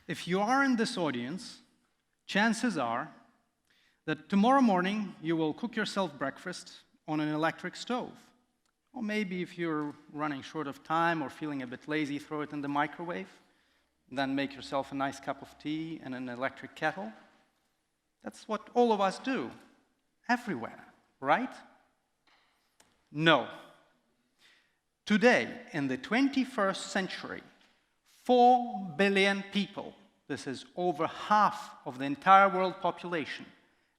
if you are in this audience, chances are that tomorrow morning you will cook yourself breakfast on an electric stove. Or maybe if you're running short of time or feeling a bit lazy, throw it in the microwave, then make yourself a nice cup of tea in an electric kettle. That's what all of us do, everywhere, right? No. Today, in the 21st century, 4 billion people, this is over half of the entire world population,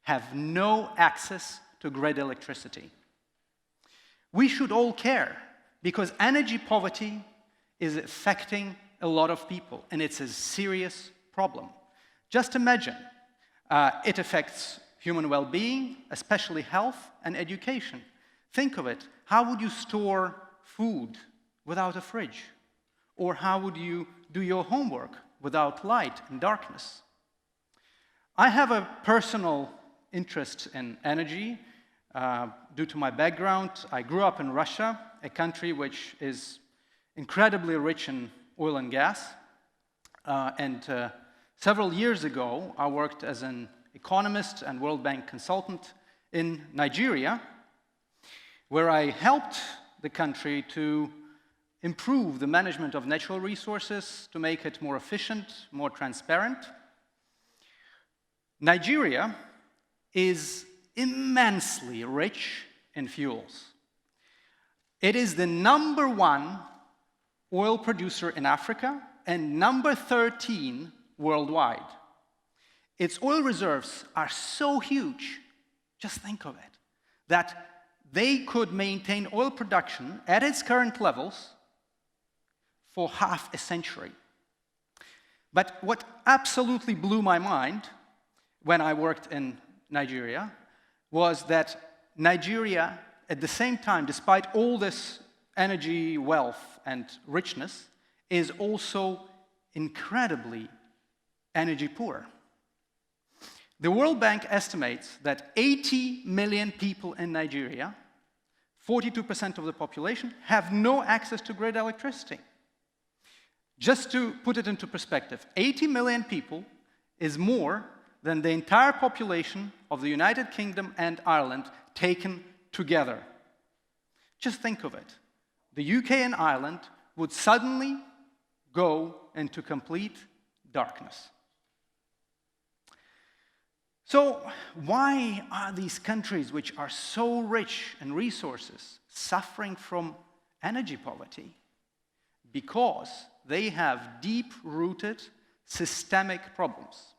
have no access to grid electricity. We should all care, because energy poverty is affecting a lot of people, and it's a serious problem. Just imagine, it affects human well-being, especially health and education. Think of it, how would you store food without a fridge? Or how would you do your homework without light and darkness? I have a personal interest in energy. Due to my background, I grew up in Russia, a country which is incredibly rich in oil and gas. Several years ago, I worked as an economist and World Bank consultant in Nigeria, where I helped the country to improve the management of natural resources, to make it more efficient, more transparent. Nigeria is immensely rich in fuels. It is the #1 oil producer in Africa and number 13 worldwide. Its oil reserves are so huge, just think of it, that they could maintain oil production at its current levels for half a century. But what absolutely blew my mind when I worked in Nigeria was that Nigeria, at the same time, despite all this energy wealth and richness, is also incredibly energy poor. The World Bank estimates that 80 million people in Nigeria, 42% of the population, have no access to grid electricity. Just to put it into perspective, 80 million people is more than the entire population of the United Kingdom and Ireland taken together. Just think of it. The UK and Ireland would suddenly go into complete darkness. So why are these countries which are so rich in resources suffering from energy poverty? Because they have deep-rooted systemic problems.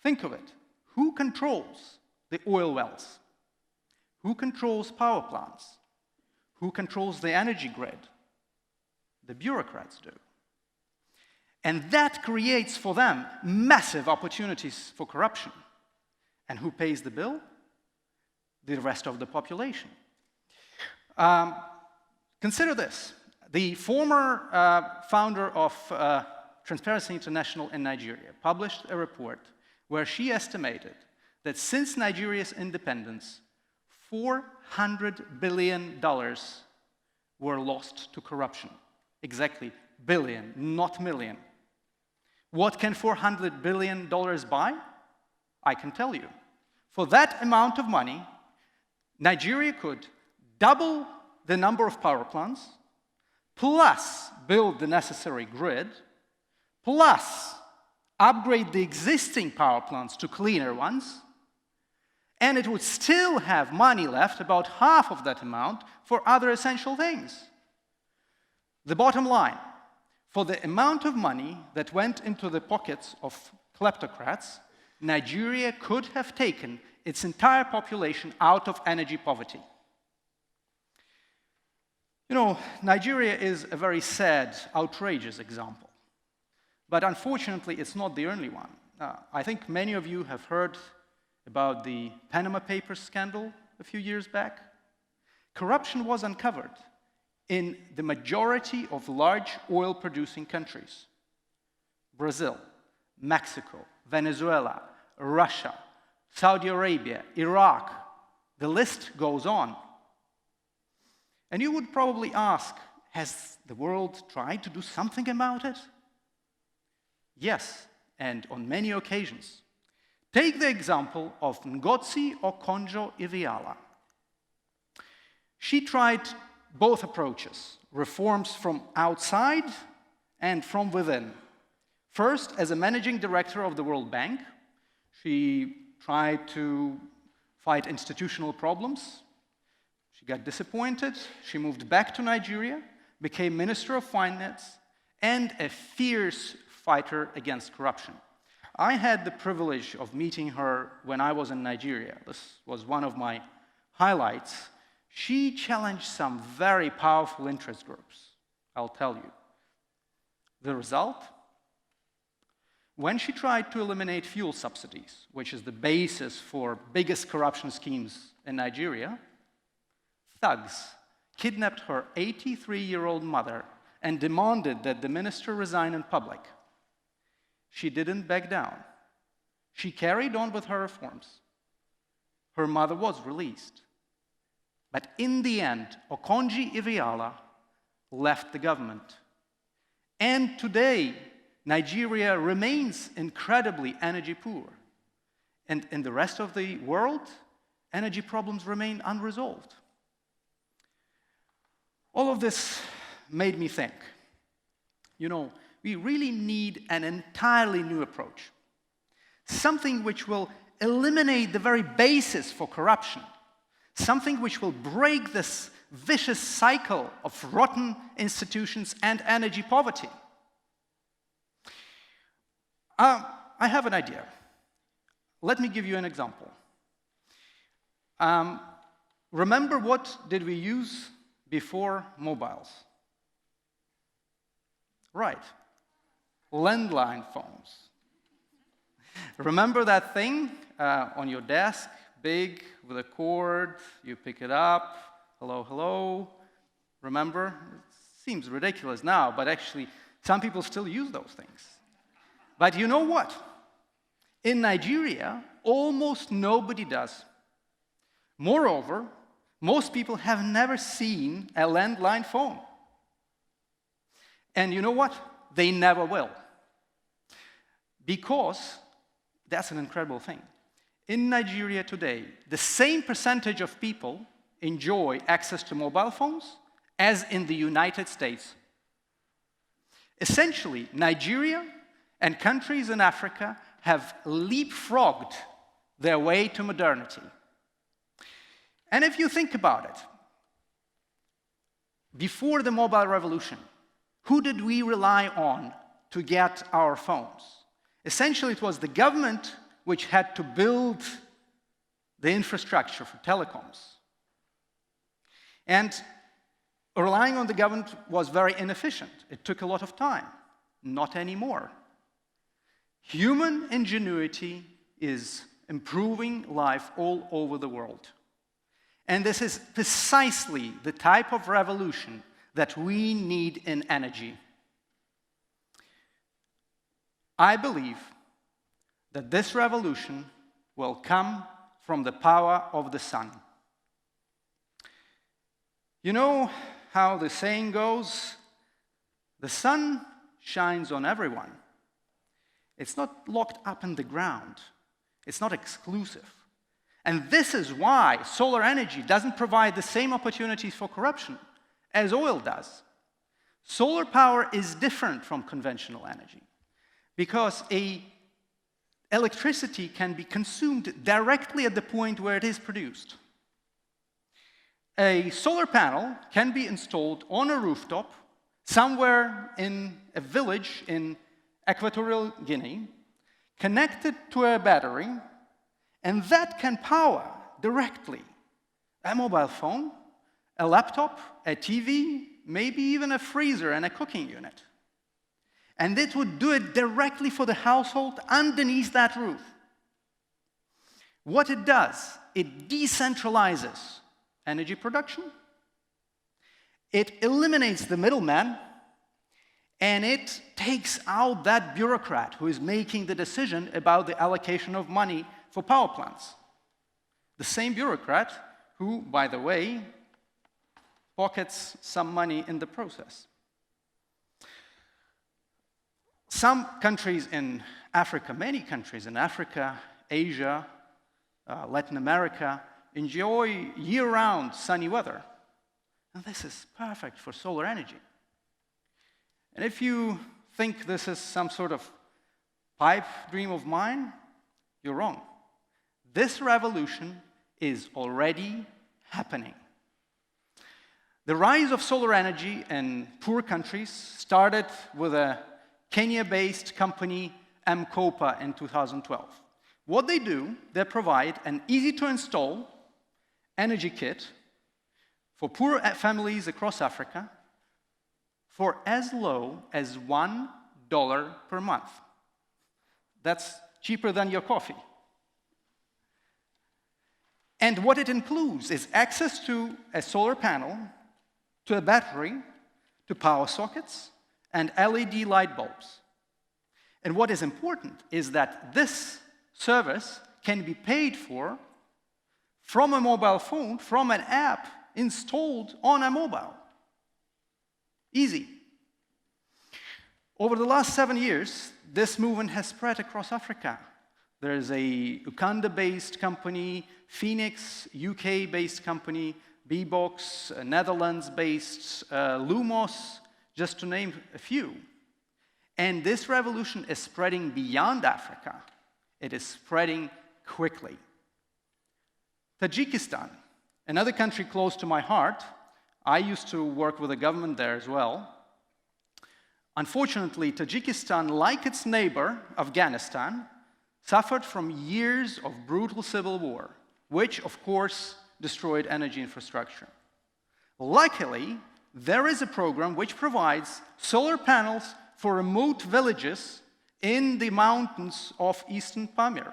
Think of it. Who controls the oil wells? Who controls power plants? Who controls the energy grid? The bureaucrats do. And that creates for them massive opportunities for corruption. And who pays the bill? The rest of the population. Consider this. The former founder of Transparency International in Nigeria published a report where she estimated that since Nigeria's independence, $400 billion were lost to corruption. Exactly, billion, not million. What can $400 billion buy? I can tell you. For that amount of money, Nigeria could double the number of power plants, plus build the necessary grid, plus upgrade the existing power plants to cleaner ones, and it would still have money left, about half of that amount, for other essential things. The bottom line, for the amount of money that went into the pockets of kleptocrats, Nigeria could have taken its entire population out of energy poverty. You know, Nigeria is a very sad, outrageous example. But unfortunately, it's not the only one. I think many of you have heard about the Panama Papers scandal a few years back. Corruption was uncovered in the majority of large oil-producing countries. Brazil, Mexico, Venezuela, Russia, Saudi Arabia, Iraq. The list goes on. And you would probably ask, has the world tried to do something about it? Yes, and on many occasions. Take the example of Ngozi Okonjo-Iweala. She tried both approaches, reforms from outside and from within. First, as a managing director of the World Bank, she tried to fight institutional problems. She got disappointed. She moved back to Nigeria, became Minister of Finance, and a fierce fighter against corruption. I had the privilege of meeting her when I was in Nigeria. This was one of my highlights. She challenged some very powerful interest groups, I'll tell you. The result? When she tried to eliminate fuel subsidies, which is the basis for biggest corruption schemes in Nigeria, thugs kidnapped her 83-year-old mother and demanded that the minister resign in public. She didn't back down. She carried on with her reforms. Her mother was released. But in the end, Okonjo-Iweala left the government. And today, Nigeria remains incredibly energy poor. And in the rest of the world, energy problems remain unresolved. All of this made me think, we really need an entirely new approach. Something which will eliminate the very basis for corruption. Something which will break this vicious cycle of rotten institutions and energy poverty. I have an idea. Let me give you an example. Remember, what did we use before mobiles? Right. Landline phones. Remember that thing on your desk, big, with a cord, you pick it up, hello, hello. Remember? It seems ridiculous now, but actually, some people still use those things. But you know what? In Nigeria, almost nobody does. Moreover, most people have never seen a landline phone. And you know what? They never will. Because that's an incredible thing. In Nigeria today, the same percentage of people enjoy access to mobile phones as in the United States. Essentially, Nigeria and countries in Africa have leapfrogged their way to modernity. And if you think about it, before the mobile revolution, who did we rely on to get our phones? Essentially, it was the government which had to build the infrastructure for telecoms. And relying on the government was very inefficient. It took a lot of time. Not anymore. Human ingenuity is improving life all over the world. And this is precisely the type of revolution that we need in energy. I believe that this revolution will come from the power of the sun. You know how the saying goes, the sun shines on everyone. It's not locked up in the ground. It's not exclusive. And this is why solar energy doesn't provide the same opportunities for corruption as oil does. Solar power is different from conventional energy because electricity can be consumed directly at the point where it is produced. A solar panel can be installed on a rooftop somewhere in a village in Equatorial Guinea, connected to a battery, and that can power directly a mobile phone, a laptop, a TV, maybe even a freezer and a cooking unit. And it would do it directly for the household underneath that roof. What it does, it decentralizes energy production, it eliminates the middleman, and it takes out that bureaucrat who is making the decision about the allocation of money for power plants. The same bureaucrat who, by the way, pockets some money in the process. Some countries in Africa, many countries in Africa, Asia, Latin America, enjoy year-round sunny weather. And this is perfect for solar energy. And if you think this is some sort of pipe dream of mine, you're wrong. This revolution is already happening. The rise of solar energy in poor countries started with a Kenya-based company, M-Kopa, in 2012. What they do, they provide an easy-to-install energy kit for poor families across Africa for as low as $1 per month. That's cheaper than your coffee. And what it includes is access to a solar panel, to a battery, to power sockets, and LED light bulbs. And what is important is that this service can be paid for from a mobile phone, from an app installed on a mobile. Easy. Over the last 7 years, this movement has spread across Africa. There's a Uganda-based company, Phoenix, UK-based company, Bbox, Netherlands-based, Lumos, just to name a few. And this revolution is spreading beyond Africa. It is spreading quickly. Tajikistan, another country close to my heart. I used to work with the government there as well. Unfortunately, Tajikistan, like its neighbor, Afghanistan, suffered from years of brutal civil war, which, of course, destroyed energy infrastructure. Luckily, there is a program which provides solar panels for remote villages in the mountains of eastern Pamir.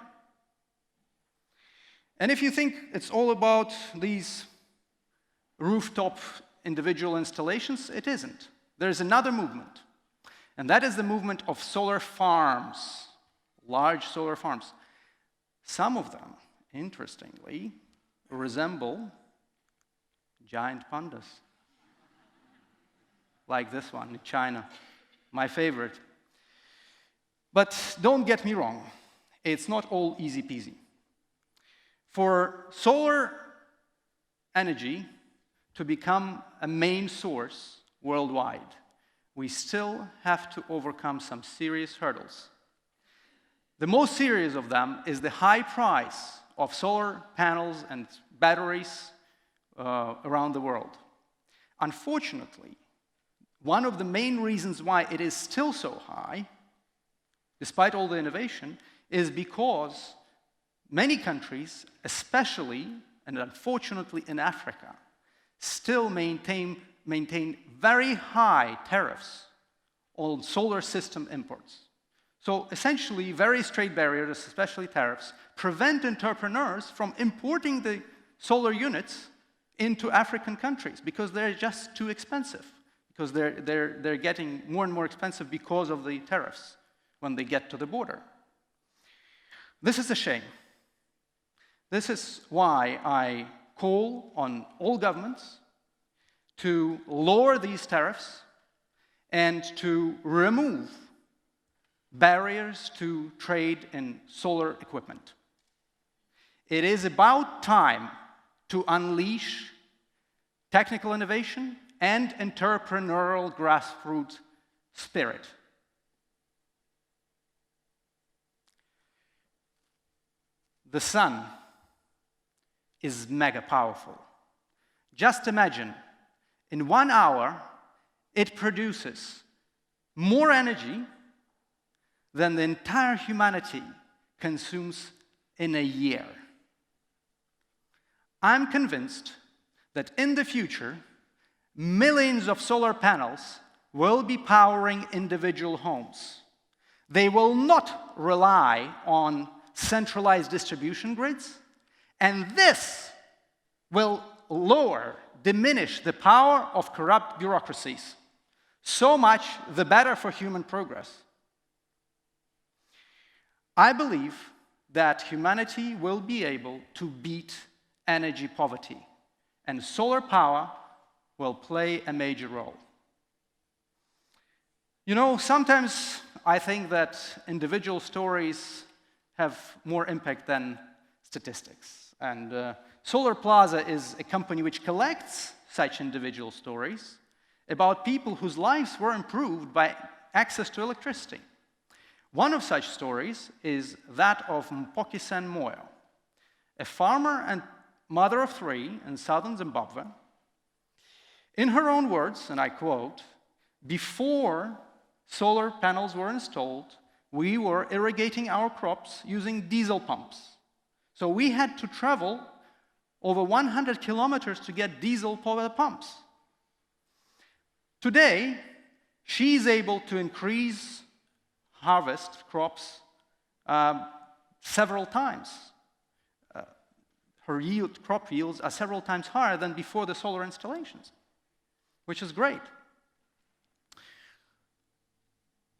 And if you think it's all about these rooftop individual installations, it isn't. There's another movement, and that is the movement of solar farms, large solar farms. Some of them, interestingly, resemble giant pandas, like this one in China, my favorite. But don't get me wrong, it's not all easy peasy. For solar energy to become a main source worldwide, we still have to overcome some serious hurdles. The most serious of them is the high price of solar panels and batteries around the world. Unfortunately, one of the main reasons why it is still so high, despite all the innovation, is because many countries, especially and unfortunately in Africa, still maintain very high tariffs on solar system imports. So essentially, very straight barriers, especially tariffs, prevent entrepreneurs from importing the solar units into African countries because they're just too expensive, because they're getting more and more expensive because of the tariffs when they get to the border. This is a shame. This is why I call on all governments to lower these tariffs and to remove barriers to trade in solar equipment. It is about time to unleash technical innovation and entrepreneurial grassroots spirit. The sun is mega powerful. Just imagine, in 1 hour, it produces more energy than the entire humanity consumes in a year. I'm convinced that in the future, millions of solar panels will be powering individual homes. They will not rely on centralized distribution grids, and this will diminish the power of corrupt bureaucracies. So much the better for human progress. I believe that humanity will be able to beat energy poverty, and solar power will play a major role. You know, sometimes I think that individual stories have more impact than statistics. And Solar Plaza is a company which collects such individual stories about people whose lives were improved by access to electricity. One of such stories is that of Mpoki Sen Moyo, a farmer and mother of 3 in southern Zimbabwe. In her own words, and I quote, "Before solar panels were installed, we were irrigating our crops using diesel pumps. So we had to travel over 100 kilometers to get diesel-powered pumps. Today, she's able to increase harvest crops several times. Her crop yields are several times higher than before the solar installations, which is great.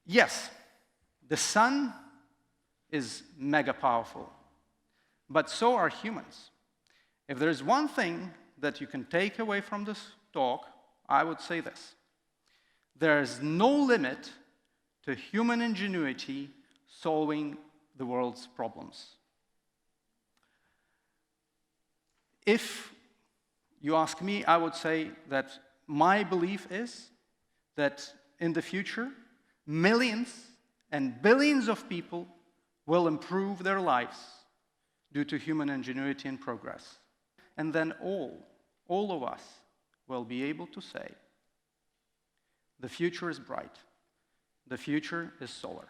Yes, the sun is mega powerful, but so are humans. If there's one thing that you can take away from this talk, I would say this: there is no limit to human ingenuity solving the world's problems. If you ask me, I would say that my belief is that in the future, millions and billions of people will improve their lives due to human ingenuity and progress. And then all of us will be able to say, the future is bright. The future is solar.